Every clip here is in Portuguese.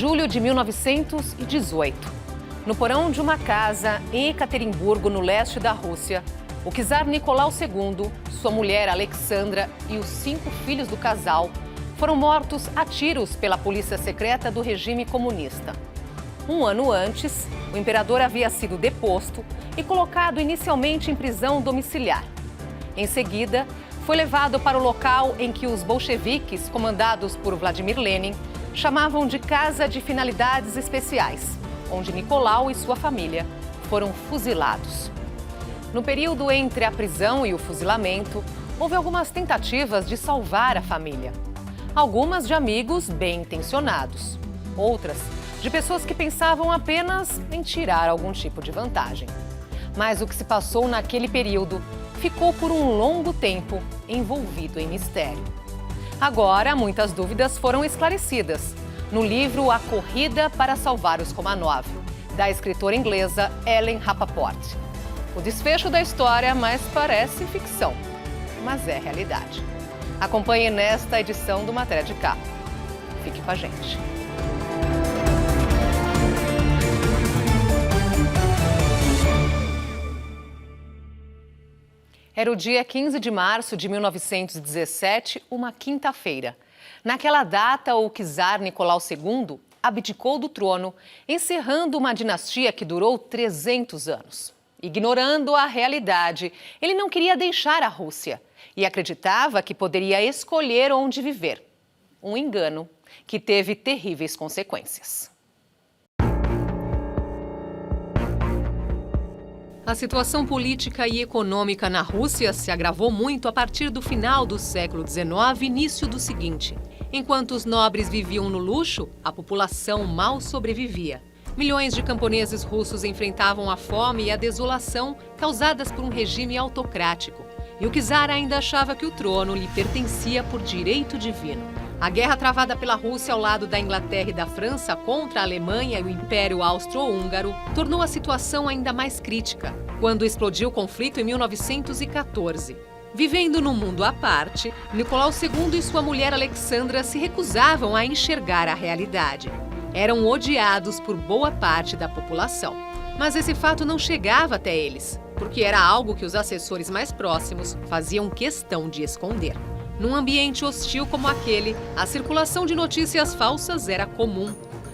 Julho de 1918. No porão de uma casa em Ekaterimburgo, no leste da Rússia, o czar Nicolau II, sua mulher Alexandra e os 5 filhos do casal foram mortos a tiros pela polícia secreta do regime comunista. Um ano antes, o imperador havia sido deposto e colocado inicialmente em prisão domiciliar. Em seguida, foi levado para o local em que os bolcheviques, comandados por Vladimir Lenin, chamavam de Casa de Finalidades Especiais, onde Nicolau e sua família foram fuzilados. No período entre a prisão e o fuzilamento, houve algumas tentativas de salvar a família. Algumas de amigos bem intencionados, outras de pessoas que pensavam apenas em tirar algum tipo de vantagem. Mas o que se passou naquele período ficou por um longo tempo envolvido em mistério. Agora, muitas dúvidas foram esclarecidas no livro A Corrida para Salvar os Romanov, da escritora inglesa Ellen Rappaport. O desfecho da história mais parece ficção, mas é realidade. Acompanhe nesta edição do Matéria de Capa. Fique com a gente. Era o dia 15 de março de 1917, uma quinta-feira. Naquela data, o czar Nicolau II abdicou do trono, encerrando uma dinastia que durou 300 anos. Ignorando a realidade, ele não queria deixar a Rússia e acreditava que poderia escolher onde viver. Um engano que teve terríveis consequências. A situação política e econômica na Rússia se agravou muito a partir do final do século XIX e início do seguinte. Enquanto os nobres viviam no luxo, a população mal sobrevivia. Milhões de camponeses russos enfrentavam a fome e a desolação causadas por um regime autocrático. E o czar ainda achava que o trono lhe pertencia por direito divino. A guerra travada pela Rússia ao lado da Inglaterra e da França contra a Alemanha e o Império Austro-Húngaro tornou a situação ainda mais crítica, quando explodiu o conflito em 1914. Vivendo num mundo à parte, Nicolau II e sua mulher Alexandra se recusavam a enxergar a realidade. Eram odiados por boa parte da população. Mas esse fato não chegava até eles, porque era algo que os assessores mais próximos faziam questão de esconder. Num ambiente hostil como aquele, a circulação de notícias falsas era comum.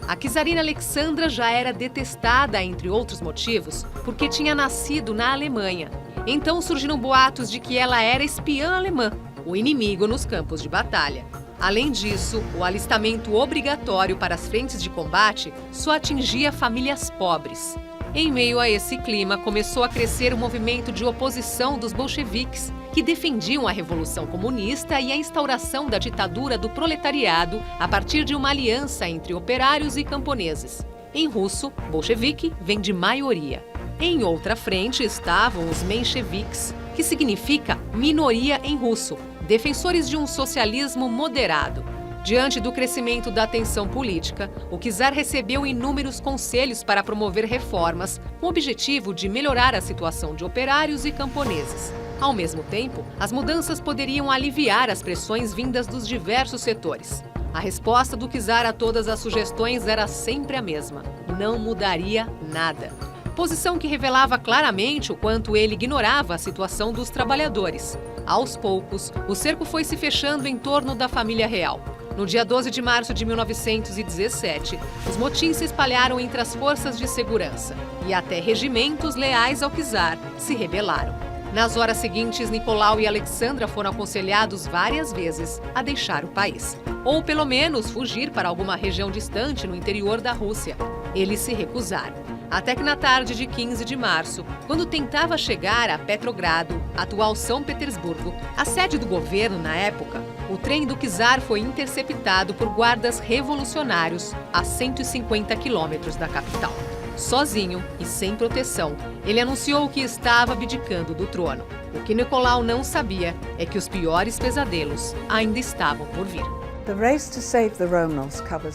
A czarina Alexandra já era detestada, entre outros motivos, porque tinha nascido na Alemanha. Então surgiram boatos de que ela era espiã alemã, o inimigo nos campos de batalha. Além disso, o alistamento obrigatório para as frentes de combate só atingia famílias pobres. Em meio a esse clima, começou a crescer o movimento de oposição dos bolcheviques, que defendiam a Revolução Comunista e a instauração da ditadura do proletariado a partir de uma aliança entre operários e camponeses. Em russo, bolchevique vem de maioria. Em outra frente estavam os mencheviques, que significa minoria em russo, defensores de um socialismo moderado. Diante do crescimento da tensão política, o czar recebeu inúmeros conselhos para promover reformas com o objetivo de melhorar a situação de operários e camponeses. Ao mesmo tempo, as mudanças poderiam aliviar as pressões vindas dos diversos setores. A resposta do czar a todas as sugestões era sempre a mesma: não mudaria nada. Posição que revelava claramente o quanto ele ignorava a situação dos trabalhadores. Aos poucos, o cerco foi se fechando em torno da família real. No dia 12 de março de 1917, os motins se espalharam entre as forças de segurança e até regimentos leais ao czar se rebelaram. Nas horas seguintes, Nicolau e Alexandra foram aconselhados várias vezes a deixar o país, ou pelo menos fugir para alguma região distante no interior da Rússia. Eles se recusaram. Até que na tarde de 15 de março, quando tentava chegar a Petrogrado, atual São Petersburgo, a sede do governo na época, o trem do czar foi interceptado por guardas revolucionários a 150 quilômetros da capital. Sozinho e sem proteção, ele anunciou que estava abdicando do trono. O que Nicolau não sabia é que os piores pesadelos ainda estavam por vir.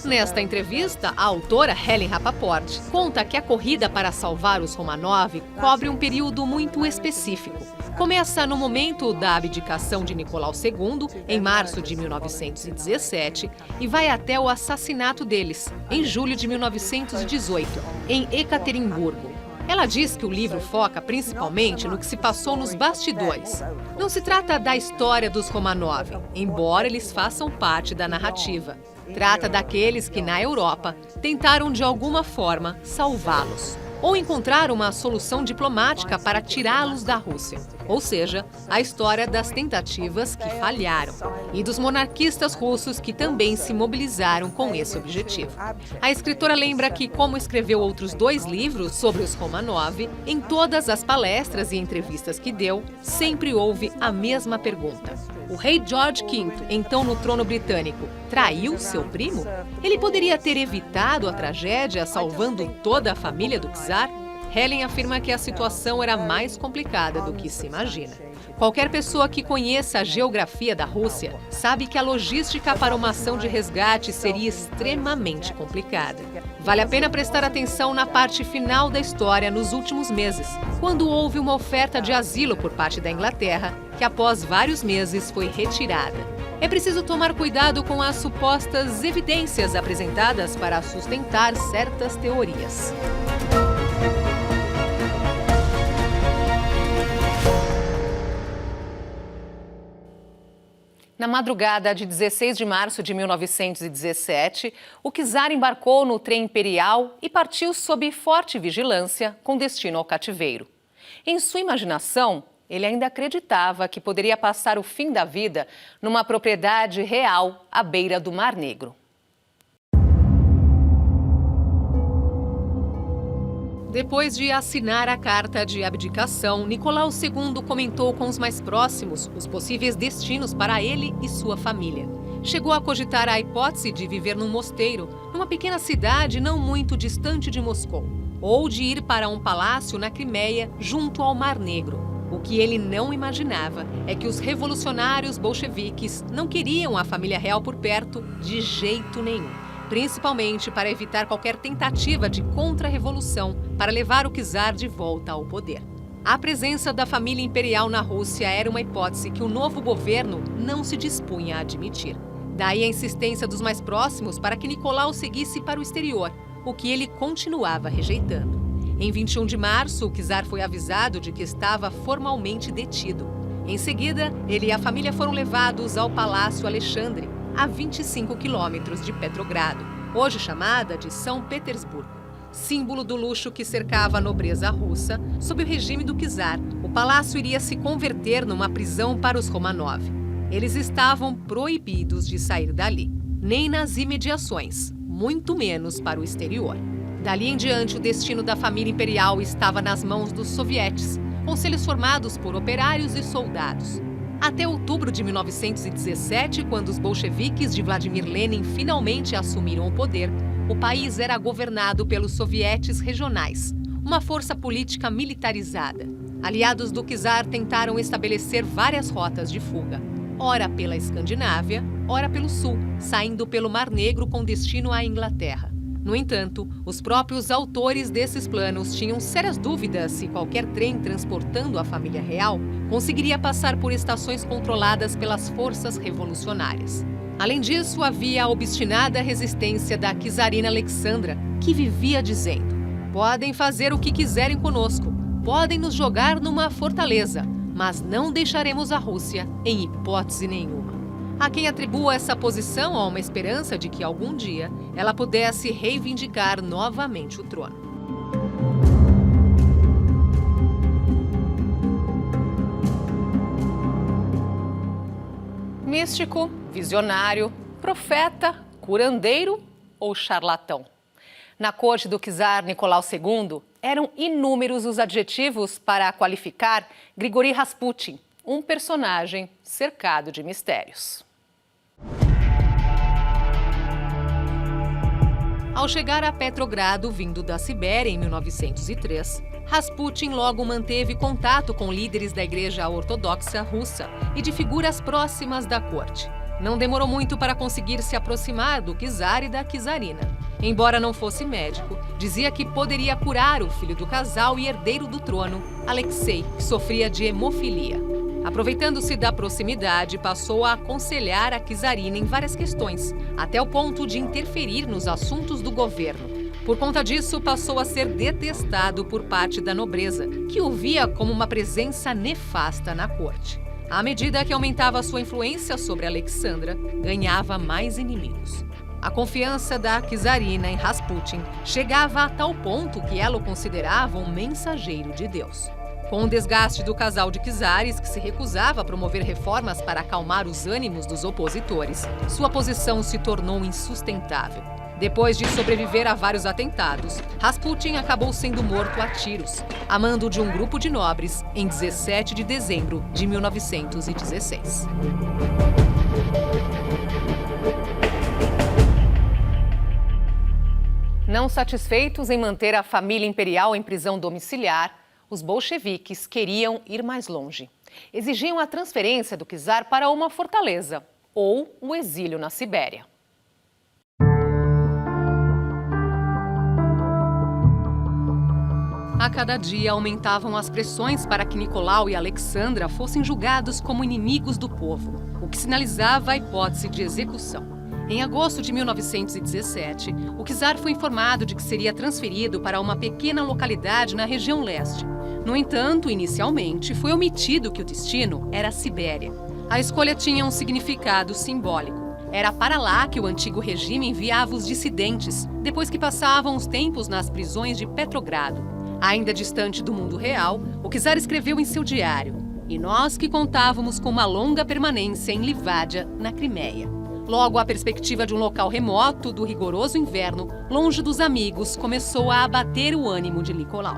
Nesta entrevista, a autora Helen Rappaport conta que a corrida para salvar os Romanov cobre um período muito específico. Começa no momento da abdicação de Nicolau II, em março de 1917, e vai até o assassinato deles, em julho de 1918, em Ekaterimburgo. Ela diz que o livro foca principalmente no que se passou nos bastidores. Não se trata da história dos Romanov, embora eles façam parte da narrativa. Trata daqueles que, na Europa, tentaram de alguma forma salvá-los ou encontrar uma solução diplomática para tirá-los da Rússia. Ou seja, a história das tentativas que falharam e dos monarquistas russos que também se mobilizaram com esse objetivo. A escritora lembra que, como escreveu outros 2 livros sobre os Romanov, em todas as palestras e entrevistas que deu, sempre houve a mesma pergunta. O rei George V, então no trono britânico, traiu seu primo? Ele poderia ter evitado a tragédia salvando toda a família do czar? Helen afirma que a situação era mais complicada do que se imagina. Qualquer pessoa que conheça a geografia da Rússia sabe que a logística para uma ação de resgate seria extremamente complicada. Vale a pena prestar atenção na parte final da história nos últimos meses, quando houve uma oferta de asilo por parte da Inglaterra, que após vários meses foi retirada. É preciso tomar cuidado com as supostas evidências apresentadas para sustentar certas teorias. Na madrugada de 16 de março de 1917, o czar embarcou no trem imperial e partiu sob forte vigilância com destino ao cativeiro. Em sua imaginação, ele ainda acreditava que poderia passar o fim da vida numa propriedade real à beira do Mar Negro. Depois de assinar a carta de abdicação, Nicolau II comentou com os mais próximos os possíveis destinos para ele e sua família. Chegou a cogitar a hipótese de viver num mosteiro, numa pequena cidade não muito distante de Moscou, ou de ir para um palácio na Crimeia, junto ao Mar Negro. O que ele não imaginava é que os revolucionários bolcheviques não queriam a família real por perto de jeito nenhum, principalmente para evitar qualquer tentativa de contra-revolução para levar o czar de volta ao poder. A presença da família imperial na Rússia era uma hipótese que o novo governo não se dispunha a admitir. Daí a insistência dos mais próximos para que Nicolau seguisse para o exterior, o que ele continuava rejeitando. Em 21 de março, o czar foi avisado de que estava formalmente detido. Em seguida, ele e a família foram levados ao Palácio Alexandre, a 25 quilômetros de Petrogrado, hoje chamada de São Petersburgo. Símbolo do luxo que cercava a nobreza russa, sob o regime do czar, o palácio iria se converter numa prisão para os Romanov. Eles estavam proibidos de sair dali, nem nas imediações, muito menos para o exterior. Dali em diante, o destino da família imperial estava nas mãos dos sovietes, conselhos formados por operários e soldados. Até outubro de 1917, quando os bolcheviques de Vladimir Lenin finalmente assumiram o poder, o país era governado pelos sovietes regionais, uma força política militarizada. Aliados do czar tentaram estabelecer várias rotas de fuga, ora pela Escandinávia, ora pelo sul, saindo pelo Mar Negro com destino à Inglaterra. No entanto, os próprios autores desses planos tinham sérias dúvidas se qualquer trem transportando a família real conseguiria passar por estações controladas pelas forças revolucionárias. Além disso, havia a obstinada resistência da czarina Alexandra, que vivia dizendo: "Podem fazer o que quiserem conosco, podem nos jogar numa fortaleza, mas não deixaremos a Rússia em hipótese nenhuma." Há quem atribua essa posição a uma esperança de que algum dia ela pudesse reivindicar novamente o trono. Místico, visionário, profeta, curandeiro ou charlatão? Na corte do czar Nicolau II, eram inúmeros os adjetivos para qualificar Grigori Rasputin, um personagem cercado de mistérios. Ao chegar a Petrogrado, vindo da Sibéria em 1903, Rasputin logo manteve contato com líderes da Igreja Ortodoxa russa e de figuras próximas da corte. Não demorou muito para conseguir se aproximar do czar e da czarina. Embora não fosse médico, dizia que poderia curar o filho do casal e herdeiro do trono, Alexei, que sofria de hemofilia. Aproveitando-se da proximidade, passou a aconselhar a czarina em várias questões, até o ponto de interferir nos assuntos do governo. Por conta disso, passou a ser detestado por parte da nobreza, que o via como uma presença nefasta na corte. À medida que aumentava sua influência sobre Alexandra, ganhava mais inimigos. A confiança da czarina em Rasputin chegava a tal ponto que ela o considerava um mensageiro de Deus. Com o desgaste do casal de czares, que se recusava a promover reformas para acalmar os ânimos dos opositores, sua posição se tornou insustentável. Depois de sobreviver a vários atentados, Rasputin acabou sendo morto a tiros, a mando de um grupo de nobres, em 17 de dezembro de 1916. Não satisfeitos em manter a família imperial em prisão domiciliar, os bolcheviques queriam ir mais longe. Exigiam a transferência do czar para uma fortaleza ou o exílio na Sibéria. A cada dia aumentavam as pressões para que Nicolau e Alexandra fossem julgados como inimigos do povo, o que sinalizava a hipótese de execução. Em agosto de 1917, o czar foi informado de que seria transferido para uma pequena localidade na região leste. No entanto, inicialmente, foi omitido que o destino era a Sibéria. A escolha tinha um significado simbólico. Era para lá que o antigo regime enviava os dissidentes, depois que passavam os tempos nas prisões de Petrogrado. Ainda distante do mundo real, o czar escreveu em seu diário: "E nós que contávamos com uma longa permanência em Livádia, na Crimeia." Logo, a perspectiva de um local remoto, do rigoroso inverno, longe dos amigos, começou a abater o ânimo de Nicolau.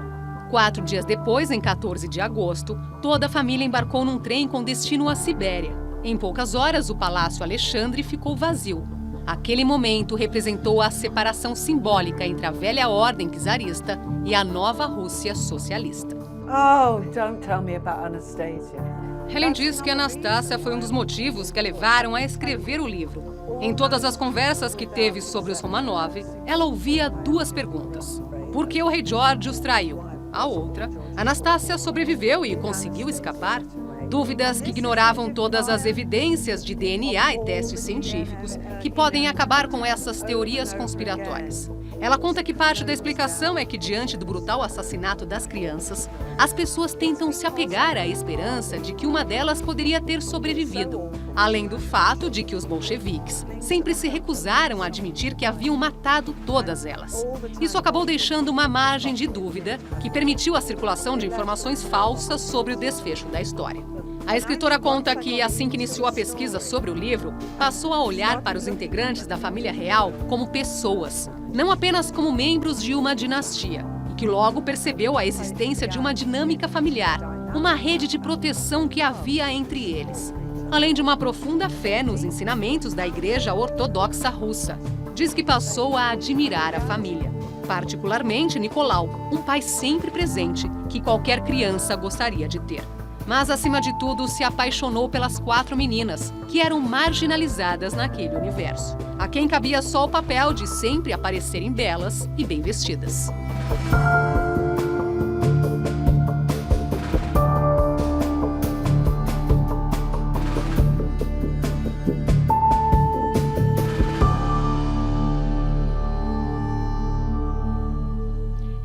4 dias depois, em 14 de agosto, toda a família embarcou num trem com destino à Sibéria. Em poucas horas, o Palácio Alexandre ficou vazio. Aquele momento representou a separação simbólica entre a velha ordem czarista e a nova Rússia socialista. Oh, don't tell me about Anastasia. Helen diz que Anastácia foi um dos motivos que a levaram a escrever o livro. Em todas as conversas que teve sobre os Romanov, ela ouvia 2 perguntas. Por que o rei George os traiu? A outra, Anastácia sobreviveu e conseguiu escapar? Dúvidas que ignoravam todas as evidências de DNA e testes científicos que podem acabar com essas teorias conspiratórias. Ela conta que parte da explicação é que, diante do brutal assassinato das crianças, as pessoas tentam se apegar à esperança de que uma delas poderia ter sobrevivido, além do fato de que os bolcheviques sempre se recusaram a admitir que haviam matado todas elas. Isso acabou deixando uma margem de dúvida que permitiu a circulação de informações falsas sobre o desfecho da história. A escritora conta que, assim que iniciou a pesquisa sobre o livro, passou a olhar para os integrantes da família real como pessoas, não apenas como membros de uma dinastia, e que logo percebeu a existência de uma dinâmica familiar, uma rede de proteção que havia entre eles, além de uma profunda fé nos ensinamentos da Igreja Ortodoxa Russa. Diz que passou a admirar a família, particularmente Nicolau, um pai sempre presente que qualquer criança gostaria de ter. Mas, acima de tudo, se apaixonou pelas 4 meninas, que eram marginalizadas naquele universo, a quem cabia só o papel de sempre aparecerem belas e bem vestidas.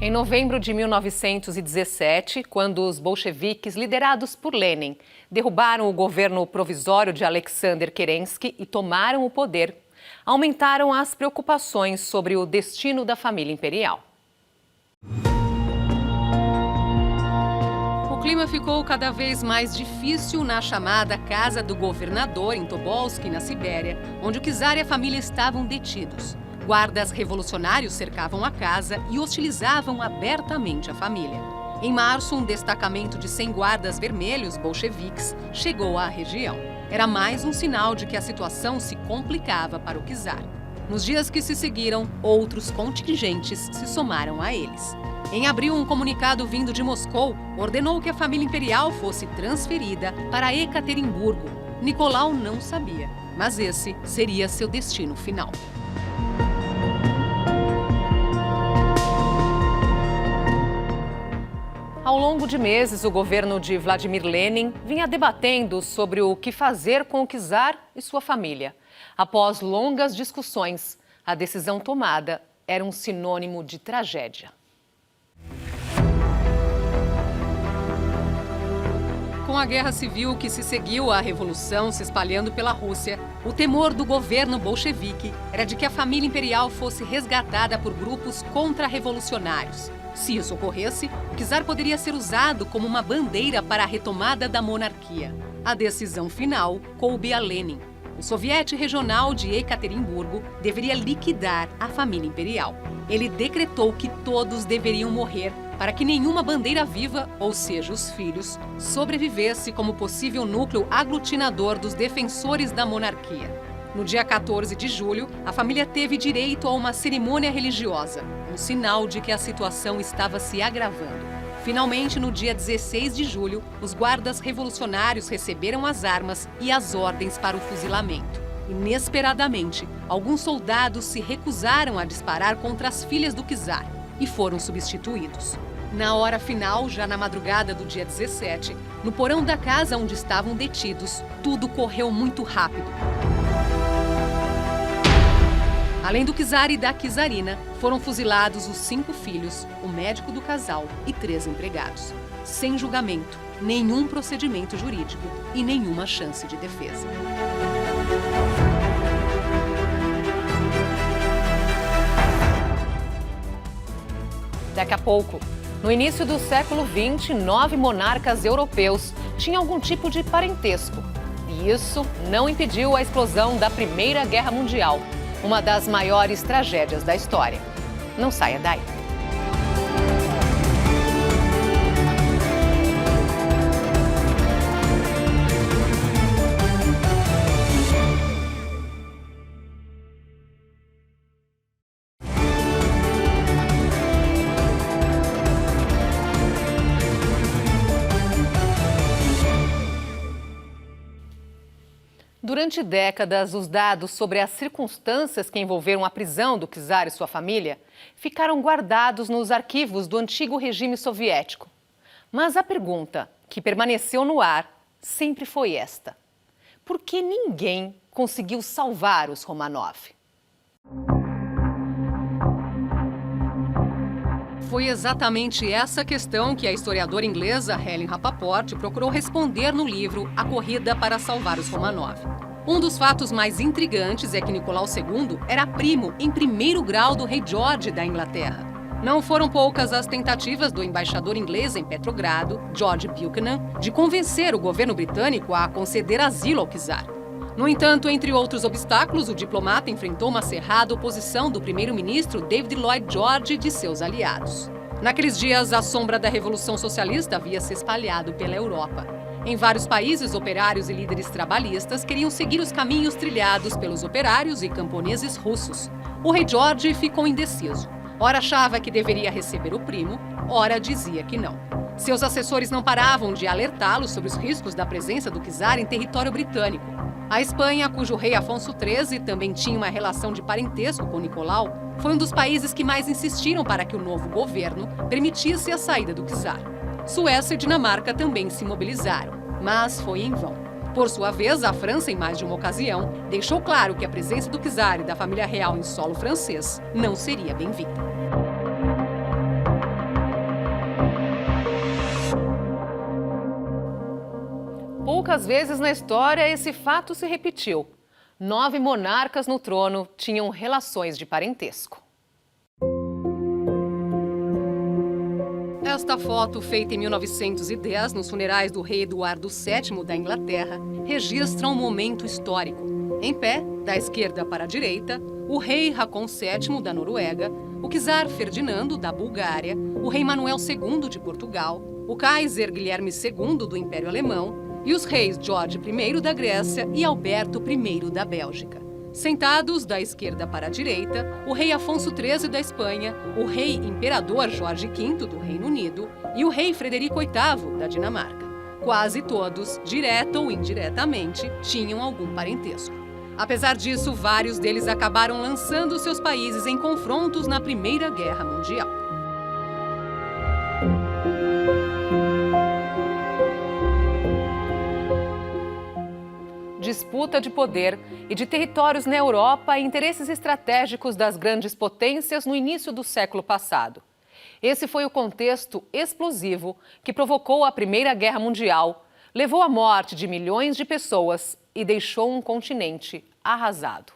Em novembro de 1917, quando os bolcheviques, liderados por Lenin, derrubaram o governo provisório de Alexander Kerensky e tomaram o poder, aumentaram as preocupações sobre o destino da família imperial. O clima ficou cada vez mais difícil na chamada Casa do Governador, em Tobolsk, na Sibéria, onde o czar e a família estavam detidos. Guardas revolucionários cercavam a casa e hostilizavam abertamente a família. Em março, um destacamento de 100 guardas vermelhos bolcheviques chegou à região. Era mais um sinal de que a situação se complicava para o czar. Nos dias que se seguiram, outros contingentes se somaram a eles. Em abril, um comunicado vindo de Moscou ordenou que a família imperial fosse transferida para Ekaterimburgo. Nicolau não sabia. mas esse seria seu destino final. Ao longo de meses, o governo de Vladimir Lenin vinha debatendo sobre o que fazer com o czar e sua família. Após longas discussões, a decisão tomada era um sinônimo de tragédia. Com a guerra civil que se seguiu à revolução se espalhando pela Rússia, o temor do governo bolchevique era de que a família imperial fosse resgatada por grupos contra-revolucionários. Se isso ocorresse, o czar poderia ser usado como uma bandeira para a retomada da monarquia. A decisão final coube a Lenin. O soviete regional de Ekaterimburgo deveria liquidar a família imperial. Ele decretou que todos deveriam morrer para que nenhuma bandeira viva, ou seja, os filhos, sobrevivesse como possível núcleo aglutinador dos defensores da monarquia. No dia 14 de julho, a família teve direito a uma cerimônia religiosa, um sinal de que a situação estava se agravando. Finalmente, no dia 16 de julho, os guardas revolucionários receberam as armas e as ordens para o fuzilamento. Inesperadamente, alguns soldados se recusaram a disparar contra as filhas do czar e foram substituídos. Na hora final, já na madrugada do dia 17, no porão da casa onde estavam detidos, tudo correu muito rápido. Além do czar e da czarina, foram fuzilados os 5 filhos, o médico do casal e 3 empregados. Sem julgamento, nenhum procedimento jurídico e nenhuma chance de defesa. Daqui a pouco, no início do século XX, 9 monarcas europeus tinham algum tipo de parentesco. E isso não impediu a explosão da Primeira Guerra Mundial, uma das maiores tragédias da história. Não saia daí. Durante décadas, os dados sobre as circunstâncias que envolveram a prisão do czar e sua família ficaram guardados nos arquivos do antigo regime soviético. Mas a pergunta que permaneceu no ar sempre foi esta: por que ninguém conseguiu salvar os Romanov? Foi exatamente essa questão que a historiadora inglesa Helen Rappaport procurou responder no livro A Corrida para Salvar os Romanov. Um dos fatos mais intrigantes é que Nicolau II era primo em primeiro grau do rei George da Inglaterra. Não foram poucas as tentativas do embaixador inglês em Petrogrado, George Buchanan, de convencer o governo britânico a conceder asilo ao czar. No entanto, entre outros obstáculos, o diplomata enfrentou uma acirrada oposição do primeiro-ministro David Lloyd George e de seus aliados. Naqueles dias, a sombra da Revolução Socialista havia se espalhado pela Europa. Em vários países, operários e líderes trabalhistas queriam seguir os caminhos trilhados pelos operários e camponeses russos. O rei George ficou indeciso. Ora achava que deveria receber o primo, ora dizia que não. Seus assessores não paravam de alertá-lo sobre os riscos da presença do czar em território britânico. A Espanha, cujo rei Afonso XIII também tinha uma relação de parentesco com Nicolau, foi um dos países que mais insistiram para que o novo governo permitisse a saída do czar. Suécia e Dinamarca também se mobilizaram, mas foi em vão. Por sua vez, a França, em mais de uma ocasião, deixou claro que a presença do czar e da família real em solo francês não seria bem-vinda. Poucas vezes na história esse fato se repetiu. 9 monarcas no trono tinham relações de parentesco. Esta foto, feita em 1910 nos funerais do rei Eduardo VII da Inglaterra, registra um momento histórico. Em pé, da esquerda para a direita, o rei Haakon VII da Noruega, o czar Ferdinando da Bulgária, o rei Manuel II de Portugal, o Kaiser Guilherme II do Império Alemão e os reis George I da Grécia e Alberto I da Bélgica. Sentados da esquerda para a direita, o rei Afonso XIII da Espanha, o rei imperador Jorge V do Reino Unido e o rei Frederico VIII da Dinamarca. Quase todos, direta ou indiretamente, tinham algum parentesco. Apesar disso, vários deles acabaram lançando seus países em confrontos na Primeira Guerra Mundial. Disputa de poder e de territórios na Europa e interesses estratégicos das grandes potências no início do século passado. Esse foi o contexto explosivo que provocou a Primeira Guerra Mundial, levou à morte de milhões de pessoas e deixou um continente arrasado.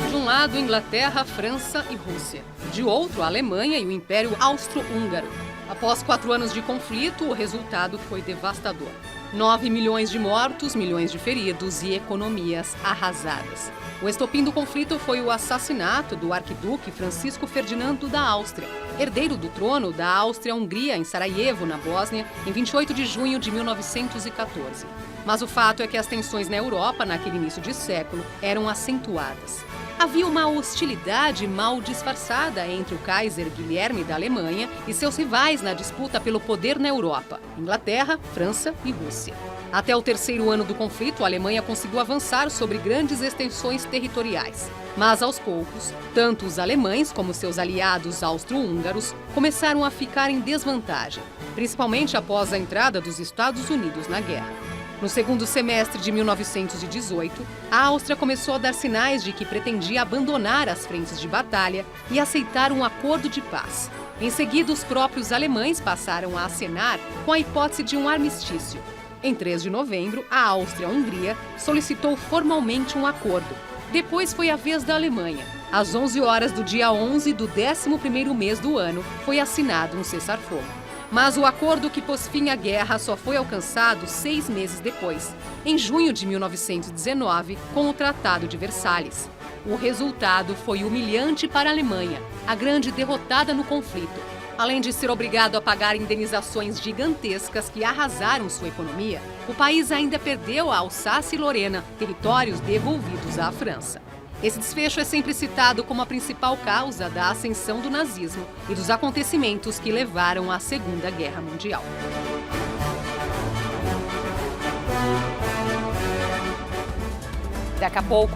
De um lado, Inglaterra, França e Rússia. De outro, a Alemanha e o Império Austro-Húngaro. Após 4 anos de conflito, o resultado foi devastador. 9 milhões de mortos, milhões de feridos e economias arrasadas. O estopim do conflito foi o assassinato do arquiduque Francisco Ferdinando da Áustria, herdeiro do trono da Áustria-Hungria em Sarajevo, na Bósnia, em 28 de junho de 1914. Mas o fato é que as tensões na Europa, naquele início de século, eram acentuadas. Havia uma hostilidade mal disfarçada entre o Kaiser Guilherme da Alemanha e seus rivais na disputa pelo poder na Europa, Inglaterra, França e Rússia. Até o 3º ano do conflito, a Alemanha conseguiu avançar sobre grandes extensões territoriais. Mas, aos poucos, tanto os alemães como seus aliados austro-húngaros começaram a ficar em desvantagem, principalmente após a entrada dos Estados Unidos na guerra. No segundo semestre de 1918, a Áustria começou a dar sinais de que pretendia abandonar as frentes de batalha e aceitar um acordo de paz. Em seguida, os próprios alemães passaram a acenar com a hipótese de um armistício. Em 3 de novembro, a Áustria-Hungria solicitou formalmente um acordo. Depois foi a vez da Alemanha. Às 11 horas do dia 11 do 11º mês do ano, foi assinado um cessar-fogo. Mas o acordo que pôs fim à guerra só foi alcançado 6 meses depois, em junho de 1919, com o Tratado de Versalhes. O resultado foi humilhante para a Alemanha, a grande derrotada no conflito. Além de ser obrigado a pagar indenizações gigantescas que arrasaram sua economia, o país ainda perdeu a Alsácia e Lorena, territórios devolvidos à França. Esse desfecho é sempre citado como a principal causa da ascensão do nazismo e dos acontecimentos que levaram à Segunda Guerra Mundial. Daqui a pouco,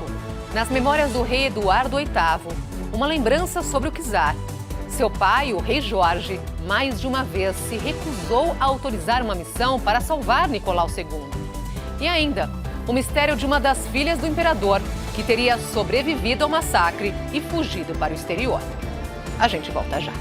nas memórias do rei Eduardo VIII, uma lembrança sobre o czar. Seu pai, o rei Jorge, mais de uma vez se recusou a autorizar uma missão para salvar Nicolau II. E ainda, o mistério de uma das filhas do imperador, que teria sobrevivido ao massacre e fugido para o exterior. A gente volta já.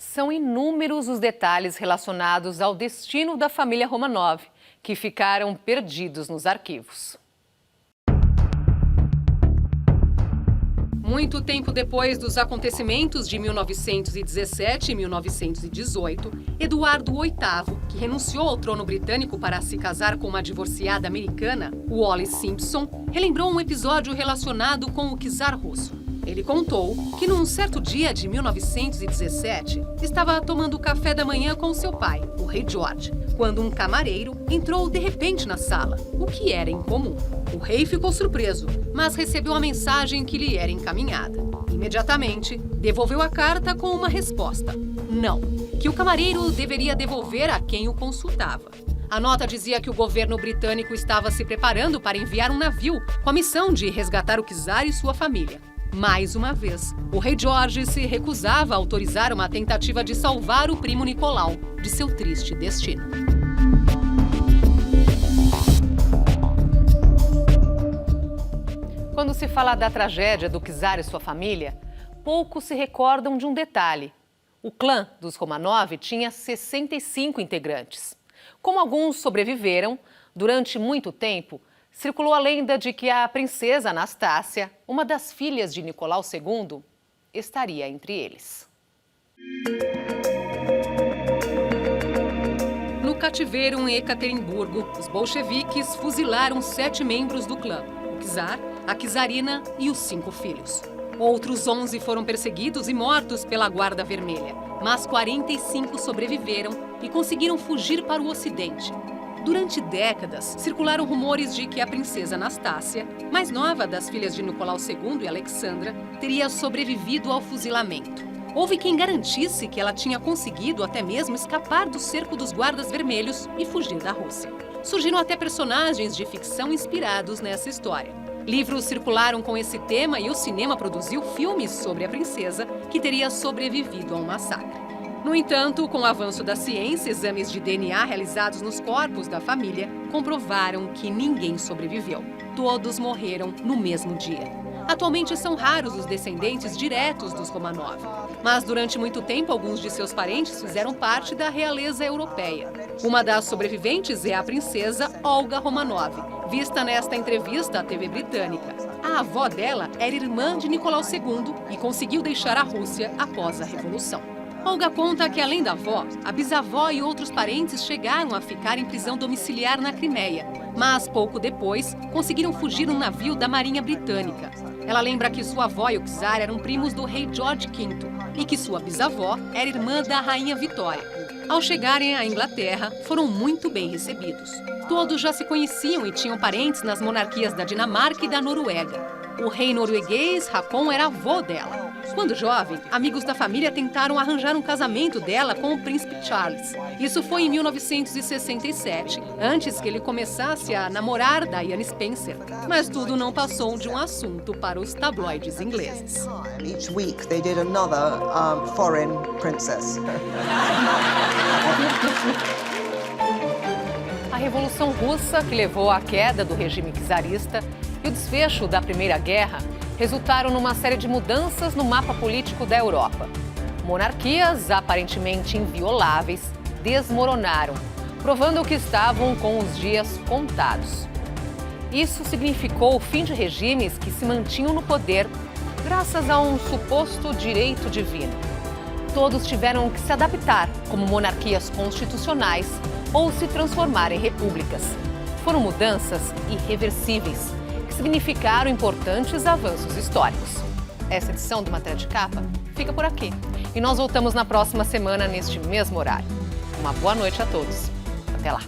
São inúmeros os detalhes relacionados ao destino da família Romanov, que ficaram perdidos nos arquivos. Muito tempo depois dos acontecimentos de 1917 e 1918, Eduardo VIII, que renunciou ao trono britânico para se casar com uma divorciada americana, Wallis Simpson, relembrou um episódio relacionado com o czar russo. Ele contou que num certo dia de 1917, estava tomando café da manhã com seu pai, o rei George, quando um camareiro entrou de repente na sala, o que era incomum. O rei ficou surpreso, mas recebeu a mensagem que lhe era encaminhada. Imediatamente, devolveu a carta com uma resposta: não, que o camareiro deveria devolver a quem o consultava. A nota dizia que o governo britânico estava se preparando para enviar um navio com a missão de resgatar o czar e sua família. Mais uma vez, o rei Jorge se recusava a autorizar uma tentativa de salvar o primo Nicolau de seu triste destino. Quando se fala da tragédia do czar e sua família, poucos se recordam de um detalhe. O clã dos Romanov tinha 65 integrantes. Como alguns sobreviveram, durante muito tempo, circulou a lenda de que a princesa Anastácia, uma das filhas de Nicolau II, estaria entre eles. No cativeiro em Ekaterimburgo, os bolcheviques fuzilaram 7 membros do clã: o czar, a czarina e os 5 filhos. Outros 11 foram perseguidos e mortos pela Guarda Vermelha, mas 45 sobreviveram e conseguiram fugir para o Ocidente. Durante décadas, circularam rumores de que a princesa Anastácia, mais nova das filhas de Nicolau II e Alexandra, teria sobrevivido ao fuzilamento. Houve quem garantisse que ela tinha conseguido até mesmo escapar do cerco dos guardas vermelhos e fugir da Rússia. Surgiram até personagens de ficção inspirados nessa história. Livros circularam com esse tema e o cinema produziu filmes sobre a princesa que teria sobrevivido a um massacre. No entanto, com o avanço da ciência, exames de DNA realizados nos corpos da família comprovaram que ninguém sobreviveu. Todos morreram no mesmo dia. Atualmente são raros os descendentes diretos dos Romanov. Mas durante muito tempo, alguns de seus parentes fizeram parte da realeza europeia. Uma das sobreviventes é a princesa Olga Romanov, vista nesta entrevista à TV britânica. A avó dela era irmã de Nicolau II e conseguiu deixar a Rússia após a Revolução. Olga conta que, além da avó, a bisavó e outros parentes chegaram a ficar em prisão domiciliar na Crimeia, mas pouco depois conseguiram fugir num navio da Marinha Britânica. Ela lembra que sua avó e o czar eram primos do rei George V e que sua bisavó era irmã da rainha Vitória. Ao chegarem à Inglaterra, foram muito bem recebidos. Todos já se conheciam e tinham parentes nas monarquias da Dinamarca e da Noruega. O rei norueguês Haakon era avô dela. Quando jovem, amigos da família tentaram arranjar um casamento dela com o príncipe Charles. Isso foi em 1967, antes que ele começasse a namorar Diane Spencer. Mas tudo não passou de um assunto para os tabloides ingleses. Each week they did another foreign princess. A Revolução Russa, que levou à queda do regime czarista, e o desfecho da Primeira Guerra resultaram numa série de mudanças no mapa político da Europa. Monarquias aparentemente invioláveis desmoronaram, provando que estavam com os dias contados. Isso significou o fim de regimes que se mantinham no poder graças a um suposto direito divino. Todos tiveram que se adaptar como monarquias constitucionais ou se transformar em repúblicas. Foram mudanças irreversíveis, que significaram importantes avanços históricos. Essa edição do Matéria de Capa fica por aqui. E nós voltamos na próxima semana, neste mesmo horário. Uma boa noite a todos. Até lá.